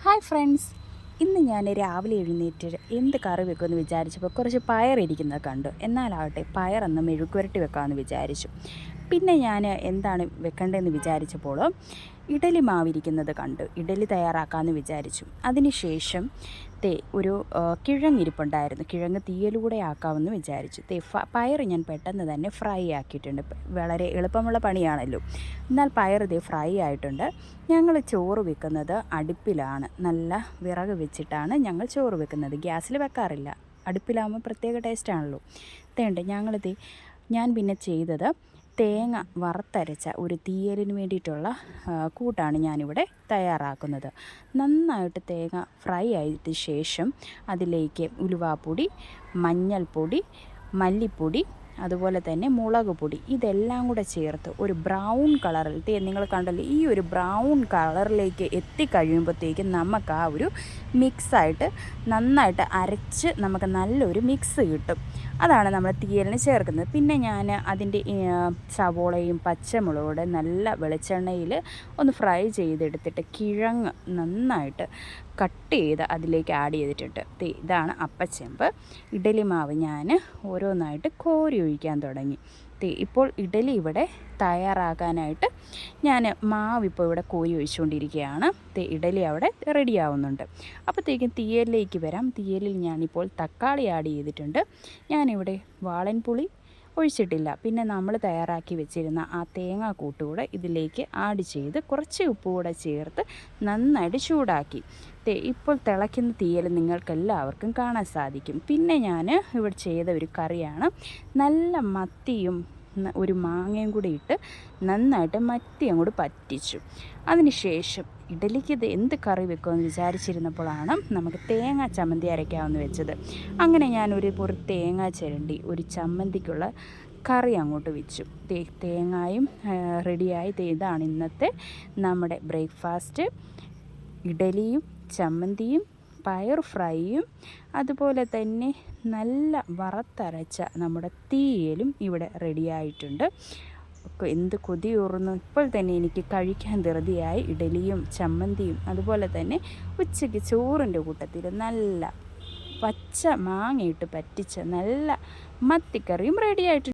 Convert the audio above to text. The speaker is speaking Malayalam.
ഹായ് ഫ്രണ്ട്സ്, ഇന്ന് ഞാൻ രാവിലെ എഴുന്നേറ്റ് എന്ത് കറി വെക്കുമെന്ന് വിചാരിച്ചപ്പോൾ കുറച്ച് പയറിരിക്കുന്നത് കണ്ടു. എന്നാലാവട്ടെ പയറൊന്ന് മെഴുക്കുരട്ടി വെക്കാമെന്ന് വിചാരിച്ചു. പിന്നെ ഞാൻ എന്താണ് വെക്കേണ്ടതെന്ന് വിചാരിച്ചപ്പോൾ ഇഡലി മാവിരിക്കുന്നത് കണ്ടു. ഇഡലി തയ്യാറാക്കാമെന്ന് വിചാരിച്ചു. അതിനുശേഷം ഒരു കിഴങ്ങിരിപ്പുണ്ടായിരുന്നു. കിഴങ്ങ് തീയലൂടെ ആക്കാമെന്ന് വിചാരിച്ചു. പയർ ഞാൻ പെട്ടെന്ന് തന്നെ ഫ്രൈ ആക്കിയിട്ടുണ്ട്. വളരെ എളുപ്പമുള്ള പണിയാണല്ലോ. എന്നാൽ പയർ ഫ്രൈ ആയിട്ടുണ്ട്. ഞങ്ങൾ ചോറ് വെക്കുന്നത് അടുപ്പിലാണ്. നല്ല വിറക് വെച്ചിട്ടാണ് ഞങ്ങൾ ചോറ് വെക്കുന്നത്. ഗ്യാസിൽ വെക്കാറില്ല. അടുപ്പിലാകുമ്പോൾ പ്രത്യേക ടേസ്റ്റാണല്ലോ. ഞാൻ പിന്നെ ചെയ്തത് തേങ്ങ വറുത്തരച്ച ഒരു തീയലിന് വേണ്ടിയിട്ടുള്ള കൂട്ടാണ് ഞാനിവിടെ തയ്യാറാക്കുന്നത്. നന്നായിട്ട് തേങ്ങ ഫ്രൈ ആയതിന് ശേഷം അതിലേക്ക് ഉലുവാപ്പൊടി, മഞ്ഞൾപ്പൊടി, മല്ലിപ്പൊടി, അതുപോലെ തന്നെ മുളക് പൊടി ഇതെല്ലാം കൂടെ ചേർത്ത് ഒരു ബ്രൗൺ കളറിൽ നിങ്ങൾ കണ്ടല്ലോ, ഈ ഒരു ബ്രൗൺ കളറിലേക്ക് എത്തിക്കഴിയുമ്പോഴത്തേക്കും നമുക്ക് ആ ഒരു മിക്സായിട്ട് നന്നായിട്ട് അരച്ച് നമുക്ക് നല്ലൊരു മിക്സ് കിട്ടും. അതാണ് നമ്മൾ തീയലിന് ചേർക്കുന്നത്. പിന്നെ ഞാൻ അതിൻ്റെ സവോളയും പച്ചമുളകൂടെ നല്ല വെളിച്ചെണ്ണയിൽ ഒന്ന് ഫ്രൈ ചെയ്തെടുത്തിട്ട് കിഴങ്ങ് നന്നായിട്ട് കട്ട് ചെയ്ത് അതിലേക്ക് ആഡ് ചെയ്തിട്ടുണ്ട്. ഇതാണ് അപ്പച്ചെമ്പ്. ഇഡലി മാവ് ഞാൻ ഓരോന്നായിട്ട് കോരി ഒഴിക്കാൻ തുടങ്ങി. ഇപ്പോൾ ഇഡലി ഇവിടെ തയ്യാറാക്കാനായിട്ട് ഞാൻ മാവിപ്പോൾ ഇവിടെ കോരി ഒഴിച്ചുകൊണ്ടിരിക്കുകയാണ്. ഇഡലി അവിടെ റെഡി ആവുന്നുണ്ട്. അപ്പോഴത്തേക്കും തീയലിലേക്ക് വരാം. തീയലിൽ ഞാനിപ്പോൾ തക്കാളി ആഡ് ചെയ്തിട്ടുണ്ട്. ഞാനിവിടെ വാളൻപുളി ഒഴിച്ചിട്ടില്ല. പിന്നെ നമ്മൾ തയ്യാറാക്കി വെച്ചിരുന്ന ആ തേങ്ങാക്കൂട്ടുകൂടെ ഇതിലേക്ക് ആഡ് ചെയ്ത് കുറച്ച് ഉപ്പ് കൂടെ ചേർത്ത് നന്നായിട്ട് ചൂടാക്കി. ഇപ്പോൾ തിളയ്ക്കുന്ന തീയൽ നിങ്ങൾക്കെല്ലാവർക്കും കാണാൻ സാധിക്കും. പിന്നെ ഞാൻ ഇവിടെ ചെയ്ത ഒരു കറിയാണ്. നല്ല മത്തിയും ഒരു മാങ്ങയും കൂടി ഇട്ട് നന്നായിട്ട് മത്തി അങ്ങോട്ട് പറ്റിച്ചു. അതിനുശേഷം ഇഡലിക്ക് എന്ത് കറി വെക്കുമെന്ന് വിചാരിച്ചിരുന്നപ്പോഴാണ് നമുക്ക് തേങ്ങ ചമ്മന്തി അരയ്ക്കാമെന്ന് വെച്ചത്. അങ്ങനെ ഞാൻ ഒരു തേങ്ങ ചിരണ്ടി ഒരു ചമ്മന്തിക്കുള്ള കറി അങ്ങോട്ട് വെച്ചു. തേങ്ങയും റെഡിയായി. ഇതാണ് ഇന്നത്തെ നമ്മുടെ ബ്രേക്ക്ഫാസ്റ്റ്. ഇഡലിയും ചമ്മന്തിയും പയർ ഫ്രൈയും അതുപോലെ തന്നെ നല്ല വറുത്തരച്ച നമ്മുടെ തീയലും ഇവിടെ റെഡിയായിട്ടുണ്ട്. എന്ത് കൊതിയൂറുന്നു! ഇപ്പോൾ തന്നെ എനിക്ക് കഴിക്കാൻ ധൃതിയായി. ഇഡലിയും ചമ്മന്തിയും അതുപോലെ തന്നെ ഉച്ചയ്ക്ക് ചോറിൻ്റെ കൂട്ടത്തിൽ നല്ല പച്ച മാങ്ങയിട്ട് പറ്റിച്ച നല്ല മത്തിക്കറിയും റെഡിയായിട്ടുണ്ട്.